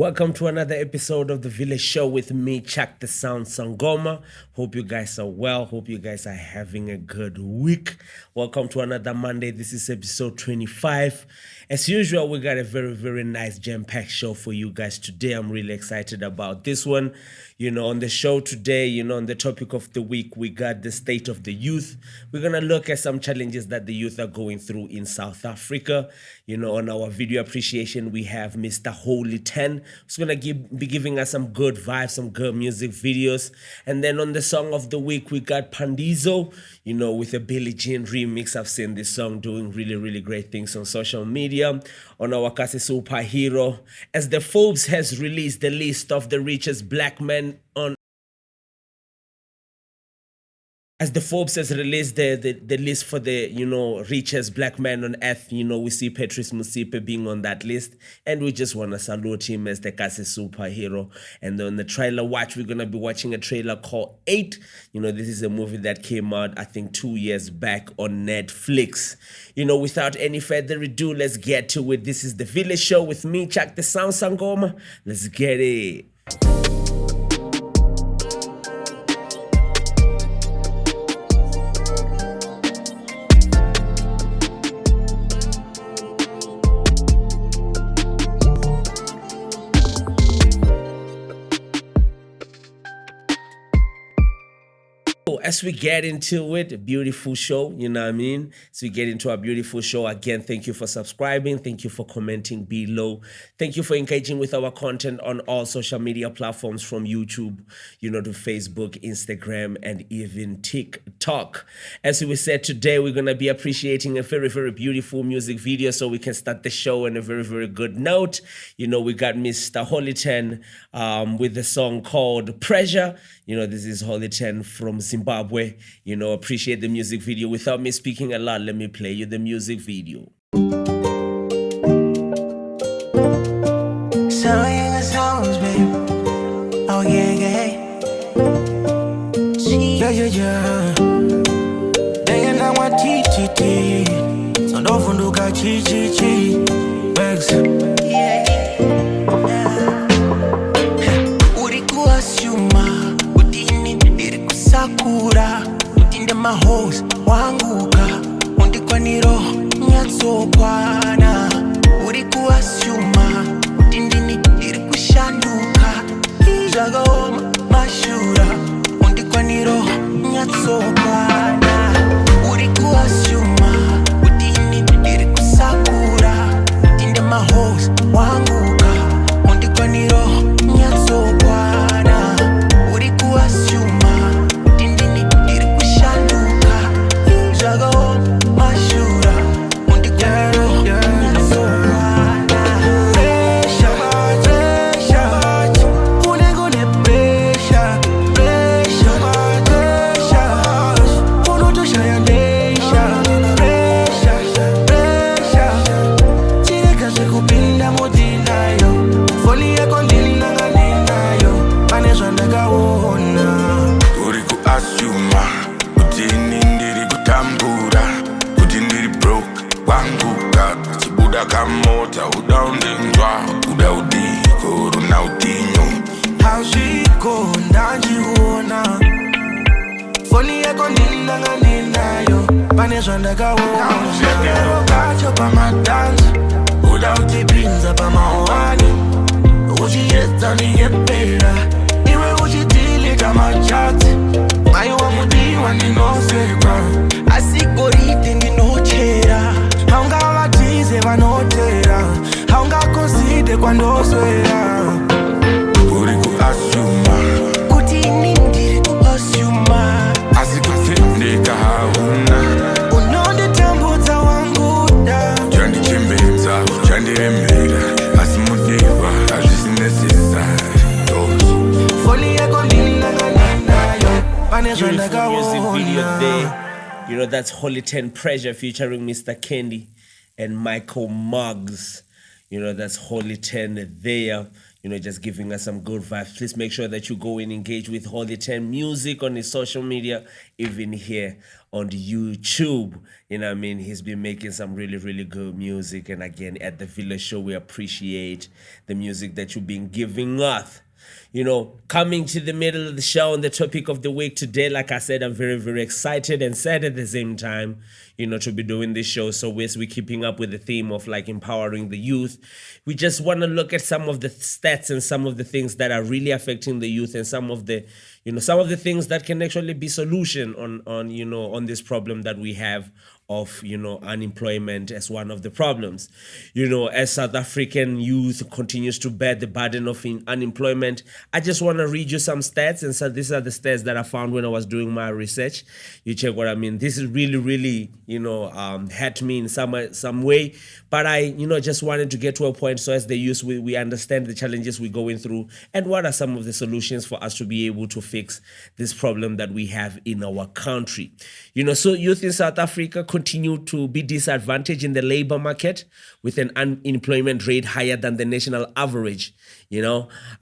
Welcome to another episode of The Village Show with me, Chuck the Sound Sangoma. Hope you guys are well. Hope you guys are having a good week. Welcome to another Monday. This is episode 25. As usual, we got a very, very nice jam-packed show for you guys today. I'm really excited about this one. On the show today, on the topic of the week, we got the state of the youth. We're going to look at some challenges that the youth are going through in South Africa. On our video appreciation, we have Mr. Holy 10, who's going to be giving us some good vibes, some good music videos. And then on the song of the week, we got Pandizo, with a Billie Jean remix. I've seen this song doing really, really great things on social media. On our Kasi Superhero, as the Forbes has released the list of the richest black men on As the Forbes has released the list for the, richest black man on earth, we see Patrice Motsepe being on that list. And we just want to salute him as the Kasi Superhero. And on the trailer watch, we're going to be watching a trailer called 8. This is a movie that came out, I think, 2 years back on Netflix. Without any further ado, let's get to it. This is The Village Show with me, Chuck the Sound Sangoma. Let's get it. As we get into it, a beautiful show, As we get into our beautiful show, again, thank you for subscribing. Thank you for commenting below. Thank you for engaging with our content on all social media platforms from YouTube, to Facebook, Instagram, and even TikTok. As we said today, we're going to be appreciating a very, very beautiful music video so we can start the show on a very, very good note. We got Mr. Holy 10 with the song called Pressure. This is Holy 10 from Zimbabwe. Appreciate the music video. Without me speaking a lot, let me play you the music video. Sounds, babe. Oh, yeah. Yeah. They know what TTT. So don't funduka chi. Bags. Urikuwa siuma. Utini irikusakura. Utinde mahos. Wanguka. Undikwaniro. Nyatsokwana. Urikuwa siuma. Utindini irikushanduka. Jagoma mashura. Undikwaniro. Nyatsokwana. Urikuwa siuma. Utini irikusakura. Utinde mahos. Wanguka. Undikwaniro. Nyatsokwana. Urikuwa siuma. Utindini irikushanduka. Jagoma mashura. Undikwaniro. Kamota udaundinjwa udaudiko runautinyo Haushiko ndajiona Foli yako ninayo Panezwa ndakaona Shekero kacho pa matanzi Udautipinza pa maowani Uchiesta niyepera Iwe uchitili kama chati Mayo wa mudiwa ninosekwa Asikorite ninochera Haunga watize vanotera Haunga konside kwandoswera Uri kuasuma Kuti nindiri kuasuma Asikutendeka hauna Unonde tambudza wanguda Chandi chimbedza, chandi remera Asimudiwa, azvisinesesari Foli yako ninayo Panezwa Beautiful music video ndakaona there. That's Holy 10 Pressure featuring Mr. Candy and Michael Muggs. That's Holy 10 there. just giving us some good vibes. Please make sure that you go and engage with Holy 10 Music on his social media, even here on the YouTube. He's been making some really, really good music. And again, at the Village Show, we appreciate the music that you've been giving us. Coming to the middle of the show on the topic of the week today, like I said, I'm very, very excited and sad at the same time, to be doing this show. So we're keeping up with the theme of like empowering the youth. We just want to look at some of the stats and some of the things that are really affecting the youth and some of the things that can actually be solution on this problem that we have of unemployment as one of the problems. As South African youth continues to bear the burden of unemployment, I just want to read you some stats. And so these are the stats that I found when I was doing my research. You check what I mean. This is really, really hurt me in some way, but I just wanted to get to a point so as the youth we understand the challenges we're going through and what are some of the solutions for us to be able to fix this problem that we have in our country. So youth in South Africa continue to be disadvantaged in the labor market with an unemployment rate higher than the national average.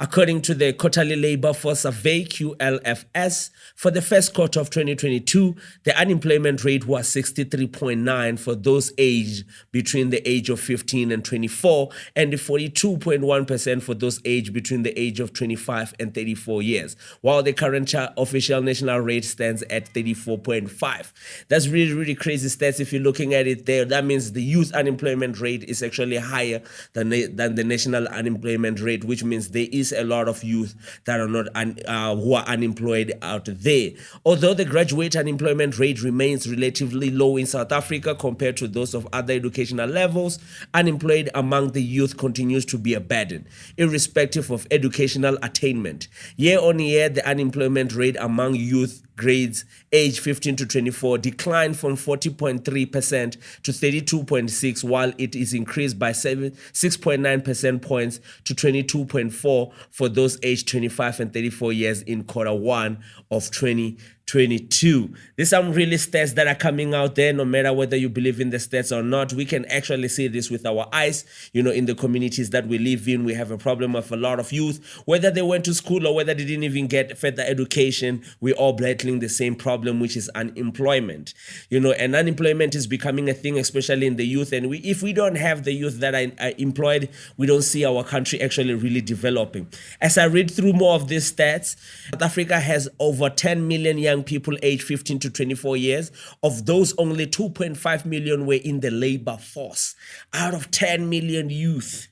According to the Quarterly Labor Force Survey, QLFS, for the first quarter of 2022, the unemployment rate was 63.9 for those aged between the age of 15 and 24, and 42.1% for those aged between the age of 25 and 34 years, while the current official national rate stands at 34.5. That's really, really crazy stats if you're looking at it there. That means the youth unemployment rate is actually higher than the national unemployment rate, which means there is a lot of youth that are not who are unemployed out there. Although the graduate unemployment rate remains relatively low in South Africa compared to those of other educational levels, unemployed among the youth continues to be a burden, irrespective of educational attainment. Year on year, the unemployment rate among youth grades age 15 to 24 declined from 40.3% to 32.6%, while it is increased by 6.9 percentage points to 22.4% for those aged 25 and 34 years in quarter one of 2022. There's some really stats that are coming out there. No matter whether you believe in the stats or not, we can actually see this with our eyes. In the communities that we live in, we have a problem of a lot of youth, whether they went to school or whether they didn't even get further education. We're all battling the same problem, which is unemployment. And unemployment is becoming a thing, especially in the youth. And if we don't have the youth that are employed, we don't see our country actually really developing. As I read through more of these stats, South Africa has over 10 million young people aged 15 to 24 years. Of those, only 2.5 million were in the labor force. Out of 10 million youth,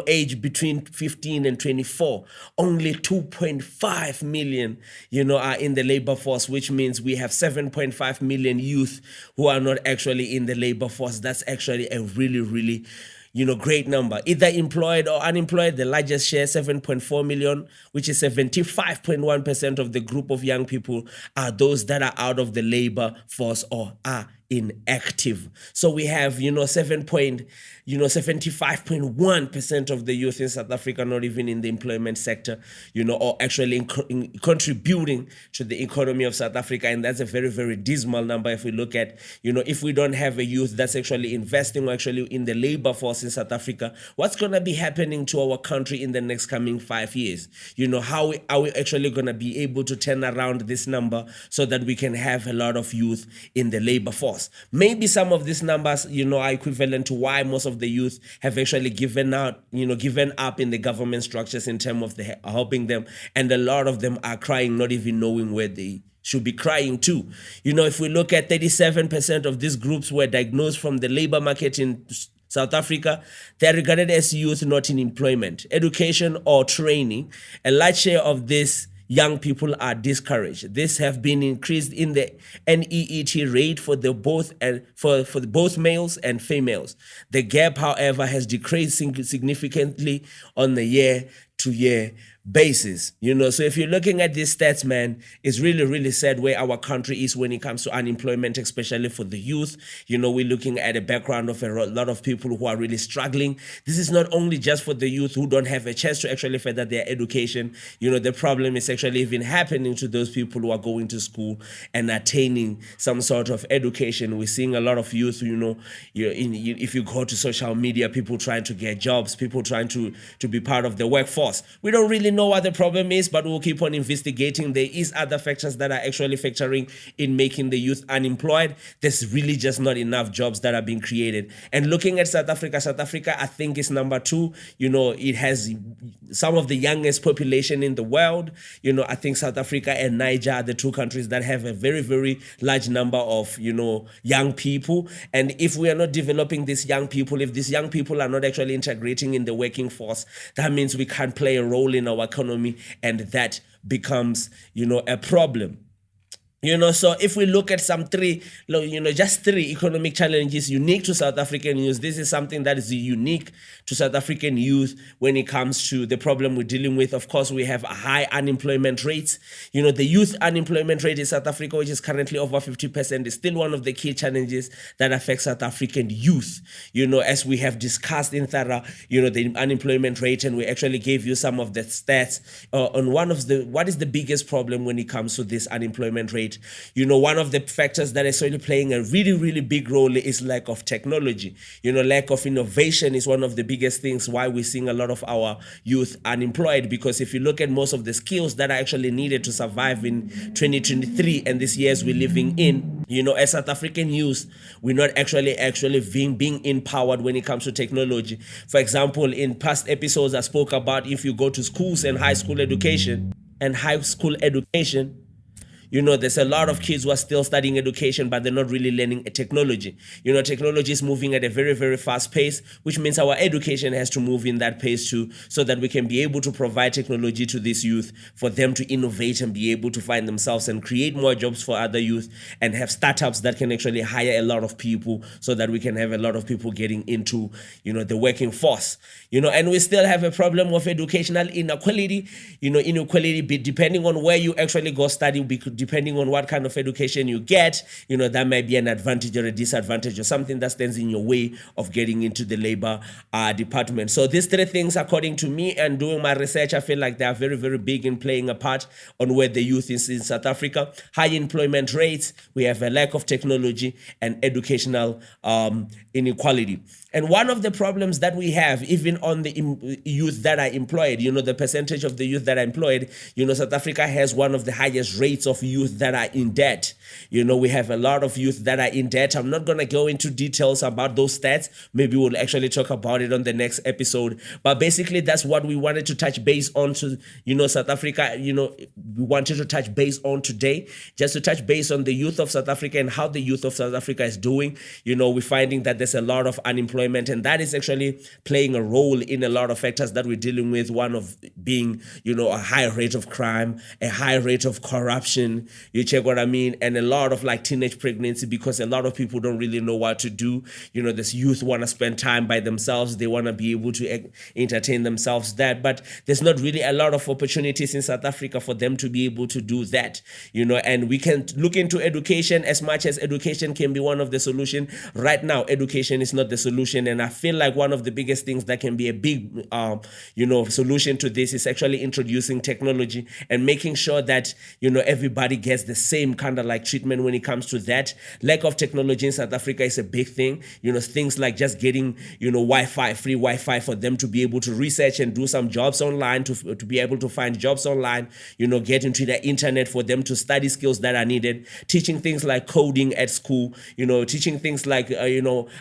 aged between 15 and 24, only 2.5 million, are in the labor force, which means we have 7.5 million youth who are not actually in the labor force. That's actually a really, really great number. Either employed or unemployed, the largest share, 7.4 million, which is 75.1% of the group of young people, are those that are out of the labor force or are inactive. So we have, 75.1% of the youth in South Africa not even in the employment sector, or actually contributing to the economy of South Africa. And that's a very, very dismal number if we look at, if we don't have a youth that's actually investing or actually in the labor force in South Africa, what's going to be happening to our country in the next coming 5 years? How are we actually going to be able to turn around this number so that we can have a lot of youth in the labor force? Maybe some of these numbers, are equivalent to why most of the youth have actually given up in the government structures in terms of helping them. And a lot of them are crying, not even knowing where they should be crying to. If we look at 37% of these groups were diagnosed from the labor market in South Africa, they are regarded as youth not in employment, education, or training. A large share of this young people are discouraged. This have been increased in the NEET rate for both males and females. The gap, however, has decreased significantly on the year-to-year basis. So if you're looking at these stats, man, it's really, really sad where our country is when it comes to unemployment, especially for the youth. We're looking at a background of a lot of people who are really struggling. This is not only just for the youth who don't have a chance to actually further their education. The problem is actually even happening to those people who are going to school and attaining some sort of education. We're seeing a lot of youth, if you go to social media, people trying to get jobs, people trying to be part of the workforce. force. We don't really know what the problem is, but we'll keep on investigating. There is other factors that are actually factoring in making the youth unemployed. There's really just not enough jobs that are being created. And looking at South Africa, I think is number 2. It has some of the youngest population in the world. I think South Africa and Niger are the 2 countries that have a very, very large number of, young people. And if we are not developing these young people, if these young people are not actually integrating in the working force, that means we can't play a role in our economy, and that becomes, a problem. So if we look at just 3 economic challenges unique to South African youth, this is something that is unique to South African youth when it comes to the problem we're dealing with. Of course, we have a high unemployment rates. The youth unemployment rate in South Africa, which is currently over 50%, is still one of the key challenges that affect South African youth. As we have discussed in thorough, the unemployment rate, and we actually gave you some of the stats on what is the biggest problem when it comes to this unemployment rate. One of the factors that is really playing a really, really big role is lack of technology. Lack of innovation is one of the biggest things why we're seeing a lot of our youth unemployed, because if you look at most of the skills that are actually needed to survive in 2023 and this years we're living in, as South African youth, we're not actually being empowered when it comes to technology. For example, in past episodes, I spoke about if you go to schools and high school education, there's a lot of kids who are still studying education, but they're not really learning technology. Technology is moving at a very, very fast pace, which means our education has to move in that pace too, so that we can be able to provide technology to this youth for them to innovate and be able to find themselves and create more jobs for other youth and have startups that can actually hire a lot of people, so that we can have a lot of people getting into, the working force. And we still have a problem of educational inequality. Inequality, depending on where you actually go study, depending on what kind of education you get, that might be an advantage or a disadvantage or something that stands in your way of getting into the labor department. So these 3 things, according to me and doing my research, I feel like they are very, very big in playing a part on where the youth is in South Africa. High employment rates, we have a lack of technology, and educational inequality. And one of the problems that we have, even on the youth that are employed, the percentage of the youth that are employed, South Africa has one of the highest rates of youth that are in debt. We have a lot of youth that are in debt. I'm not going to go into details about those stats. Maybe we'll actually talk about it on the next episode. But basically, that's what we wanted to touch base on to, South Africa, we wanted to touch base on today, just to touch base on the youth of South Africa and how the youth of South Africa is doing. We're finding that there's a lot of unemployment, and that is actually playing a role in a lot of factors that we're dealing with. One of being, a high rate of crime, a high rate of corruption, you check what I mean, and a lot of teenage pregnancy, because a lot of people don't really know what to do. This youth want to spend time by themselves. They want to be able to entertain themselves but there's not really a lot of opportunities in South Africa for them to be able to do that, and we can look into education. As much as education can be one of the solution, right now, education is not the solution. And I feel like one of the biggest things that can be a big, solution to this is actually introducing technology and making sure that, everybody gets the same kind of treatment when it comes to that. Lack of technology in South Africa is a big thing. Things like just getting, Wi-Fi, free Wi-Fi for them to be able to research and do some jobs online, to be able to find jobs online, get into the internet for them to study skills that are needed, teaching things like coding at school, teaching things like,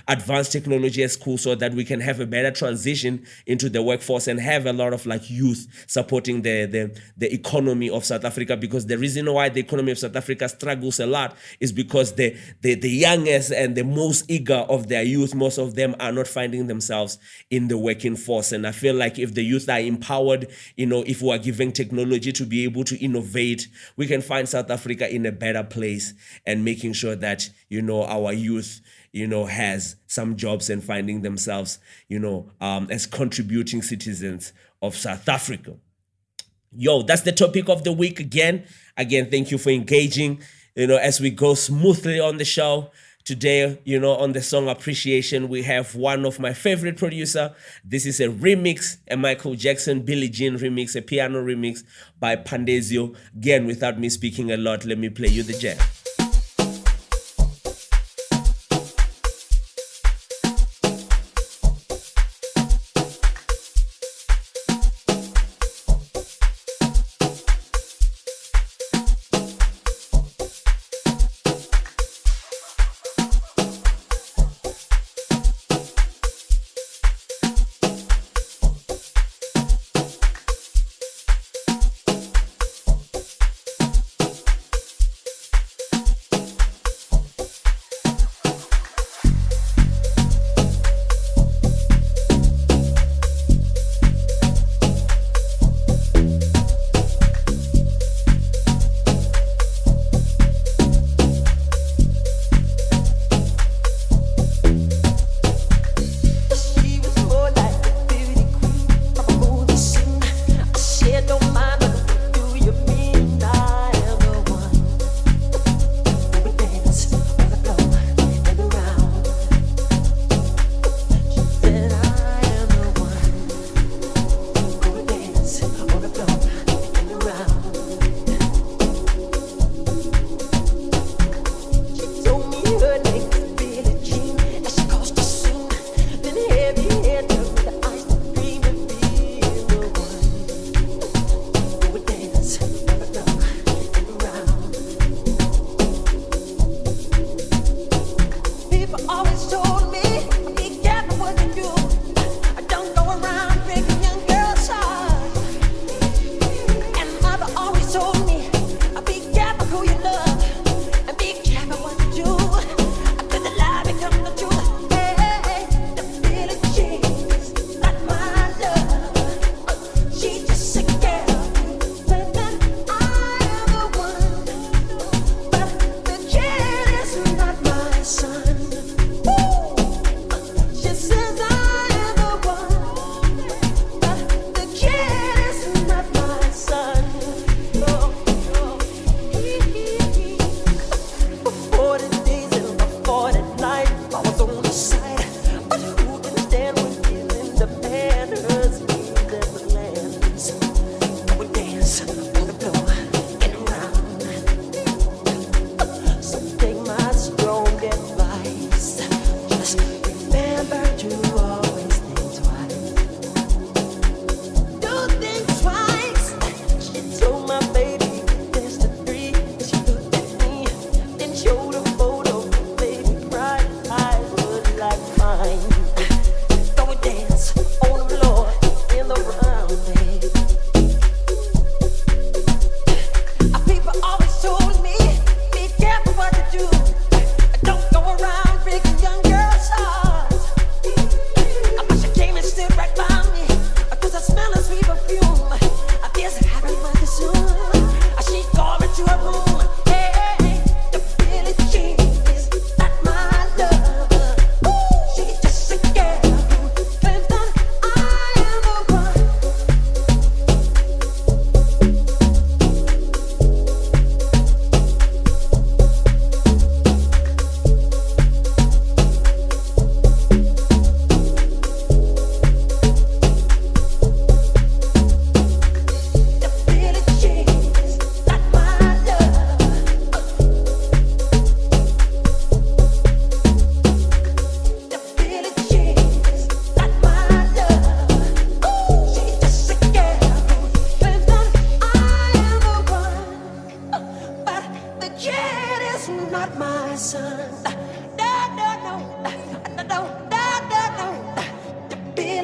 advanced technology at school, so that we can have a better transition into the workforce and have a lot of youth supporting the economy of South Africa. Because the reason why the economy of South Africa struggles a lot is because the youngest and the most eager of their youth, most of them are not finding themselves in the working force. And I feel like if the youth are empowered, if we are giving technology to be able to innovate, we can find South Africa in a better place, and making sure that, our youth, has some jobs and finding themselves, as contributing citizens of South Africa. That's the topic of the week again. Thank you for engaging, as we go smoothly on the show. Today, on the song Appreciation, we have one of my favorite producer. This is a remix, a Michael Jackson, Billie Jean remix, a piano remix by Pandezio. Again, without me speaking a lot, let me play you the jam.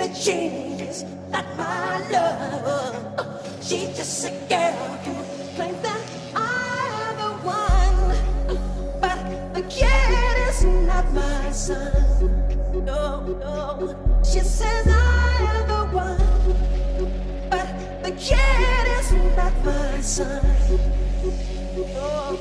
really changes that my love. She's just a girl who claims that I'm the one, but the kid is not my son. No, no. She says I am the one, but the kid is not my son. Oh.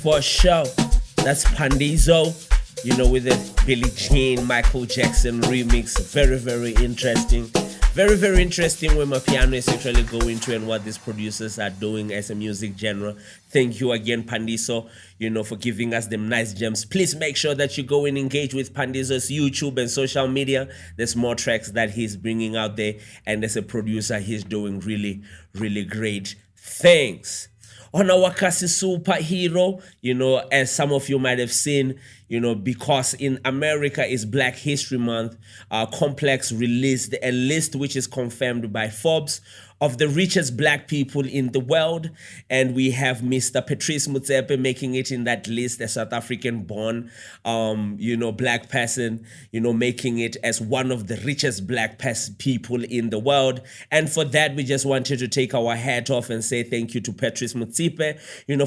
For sure. That's Pandizo, with the Billie Jean, Michael Jackson remix. Very, very interesting. Very, very interesting where my piano is actually going to and what these producers are doing as a music genre. Thank you again, Pandizo, for giving us them nice gems. Please make sure that you go and engage with Pandizo's YouTube and social media. There's more tracks that he's bringing out there. And as a producer, he's doing really, really great things. On our Kasi superhero, as some of you might have seen, because in America is Black History Month, Complex released a list which is confirmed by Forbes of the richest black people in the world. And we have Mr. Patrice Motsepe making it in that list, a South African born, black person, making it as one of the richest black people in the world. And for that, we just wanted to take our hat off and say thank you to Patrice Motsepe,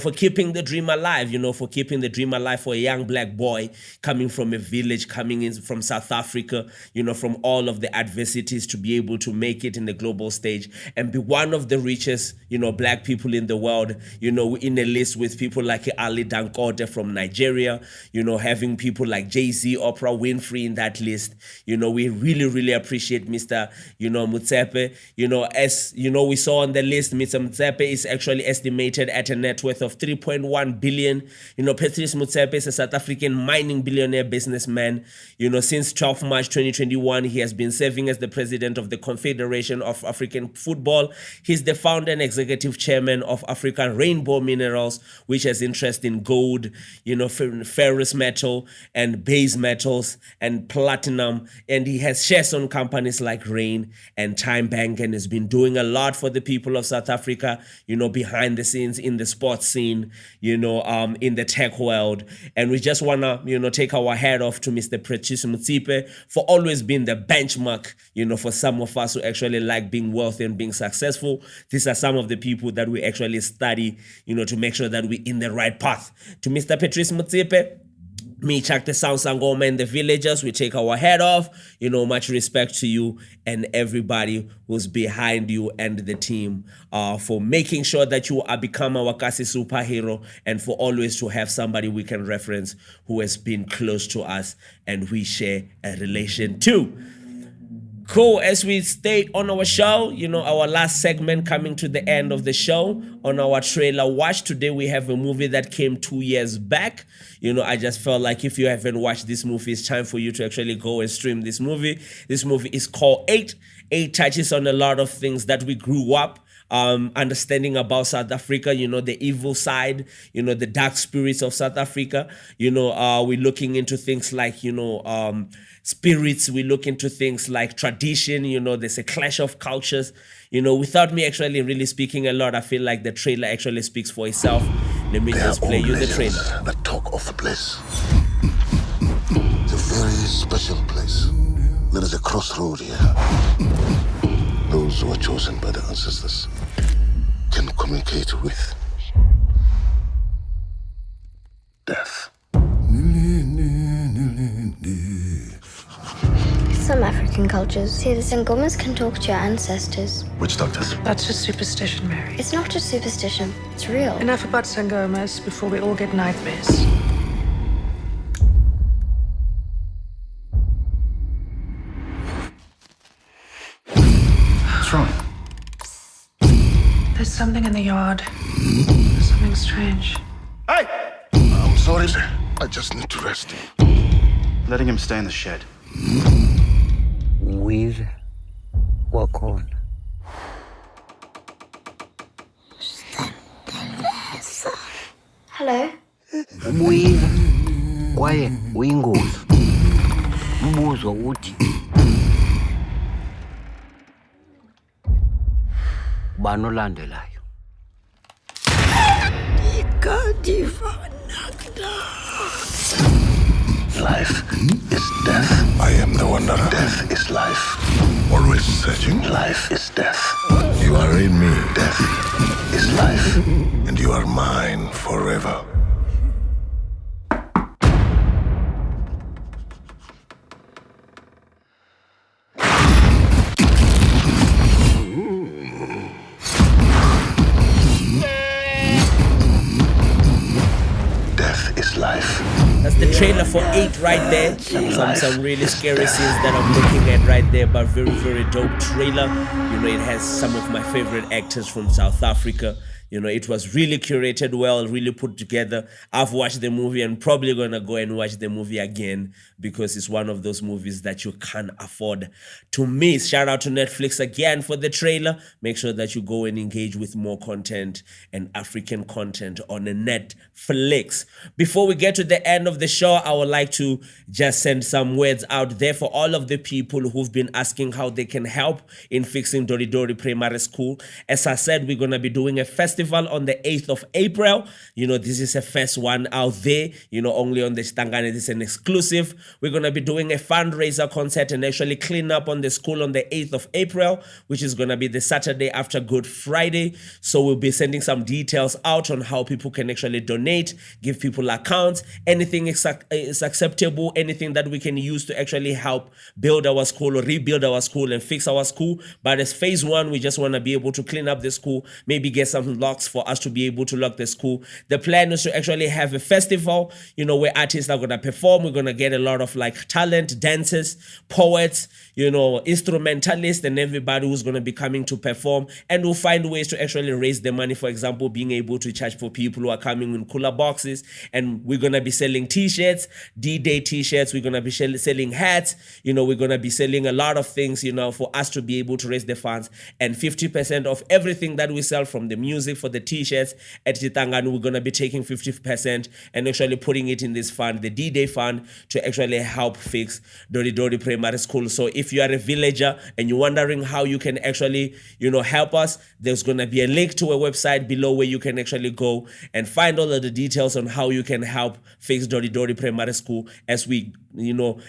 for keeping the dream alive, for keeping the dream alive for a young black boy coming from a village, coming in from South Africa, from all of the adversities to be able to make it in the global stage and be one of the richest, black people in the world, in a list with people like Ali Dangote from Nigeria, having people like Jay-Z, Oprah Winfrey in that list. We really, really appreciate Mr. Motsepe. As we saw on the list, Mr. Motsepe is actually estimated at a net worth of 3.1 billion. Patrice Motsepe is a South African mining billionaire businessman. Since 12 March 2021, he has been serving as the president of the Confederation of African Football. He's the founder and executive chairman of African Rainbow Minerals, which has interest in gold, ferrous metal and base metals and platinum. And he has shares on companies like Rain and Time Bank, and has been doing a lot for the people of South Africa, behind the scenes in the sports scene, in the tech world. And we just want to, take our hat off to Mr. Patrice Motsepe for always being the benchmark, for some of us who actually like being wealthy and being successful. These are some of the people that we actually study, to make sure that we're in the right path. To Mr. Patrice Motsepe, me, Chuck the Sound Sangoma, and the villagers, we take our head off. Much respect to you and everybody who's behind you and the team for making sure that you are become our Kasi superhero, and for always to have somebody we can reference who has been close to us and we share a relation to. Cool. As we stay on our show, our last segment coming to the end of the show on our trailer watch. Today we have a movie that came 2 years back. I just felt like if you haven't watched this movie, it's time for you to actually go and stream this movie. This movie is called 8. 8 touches on a lot of things that we grew up understanding about South Africa, the evil side, the dark spirits of South Africa. We're looking into things like, spirits. We look into things like tradition. There's a clash of cultures. Without me actually really speaking a lot, I feel like the trailer actually speaks for itself. Let me just play you the trailer. That talk of the place. It's a very special place. There is a crossroad here. Those who are chosen by the ancestors can communicate with death. Some African cultures say the Sangomas can talk to your ancestors. Witch doctors. That's just superstition, Mary. It's not just superstition, it's real. Enough about Sangomas before we all get nightmares. What's wrong? There's something in the yard. There's something strange. Hey! I'm sorry, sir. I just need to rest. Letting him stay in the shed. With walk on. Hello? With kwaye uyingozi. Umbuzo uthi banolandelayo. Life is death. I am the wanderer. Death is life. Always searching. Life is death. You are in me. Death is life. And you are mine forever. Death is life. That's the trailer for 8 right there. Some really scary scenes that I'm looking at right there, but very, very dope trailer. It has some of my favorite actors from South Africa. It was really curated well, really put together. I've watched the movie and probably gonna go and watch the movie again because it's one of those movies that you can't afford to miss. Shout out to Netflix again for the trailer. Make sure that you go and engage with more content and African content on the Netflix. Before we get to the end of the show, I would like to just send some words out there for all of the people who've been asking how they can help in fixing Doridori Primary School. As I said, we're gonna be doing a festival on the 8th of April. This is a first one out there, only on the Stangane. This is an exclusive. We're going to be doing a fundraiser concert and actually clean up on the school on the 8th of April, which is going to be the Saturday after Good Friday. So we'll be sending some details out on how people can actually donate, give people accounts. Anything is acceptable, anything that we can use to actually help build our school or rebuild our school and fix our school. But as phase 1, we just want to be able to clean up the school, maybe get some locks for us to be able to lock the school. The plan is to actually have a festival, where artists are going to perform. We're going to get a lot of like talent, dancers, poets, instrumentalists, and everybody who's going to be coming to perform. And we'll find ways to actually raise the money. For example, being able to charge for people who are coming in cooler boxes. And we're going to be selling t-shirts, D-Day t-shirts. We're going to be selling hats. We're going to be selling a lot of things, for us to be able to raise the funds. And 50% of everything that we sell, from the music, for the t-shirts at Chitangani, we're going to be taking 50% and actually putting it in this fund, the D-Day fund, to actually help fix Dori Dori Primary School. So if you are a villager and you're wondering how you can actually, help us, there's going to be a link to a website below where you can actually go and find all of the details on how you can help fix Dori Dori Primary School as we,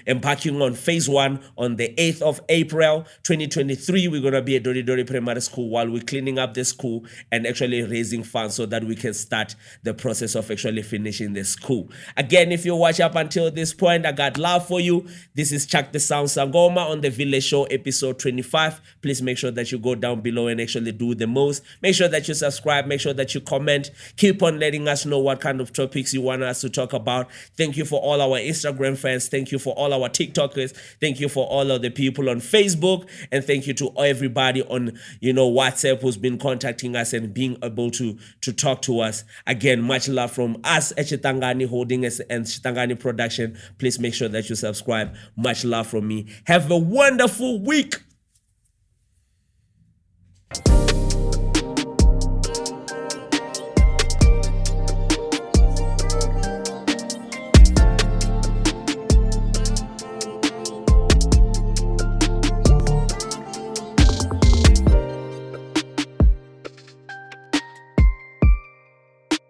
embarking on phase 1 on the 8th of April 2023. We're going to be at Dori Dori Primary School while we're cleaning up the school and actually raising funds so that we can start the process of actually finishing the school. Again, if you watch up until this point, I got love for you. This is Chuck the Sound Sangoma on the Village Show episode 25. Please make sure that you go down below and actually do the most. Make sure that you subscribe. Make sure that you comment. Keep on letting us know what kind of topics you want us to talk about. Thank you for all our Instagram fans. Thank you for all our TikTokers. Thank you for all of the people on Facebook. And thank you to everybody on, WhatsApp who's been contacting us and being able to talk to us. Again, much love from us at Chitangani Holdings and Chitangani Production. Please make sure that you subscribe. Much love from me. Have a wonderful week.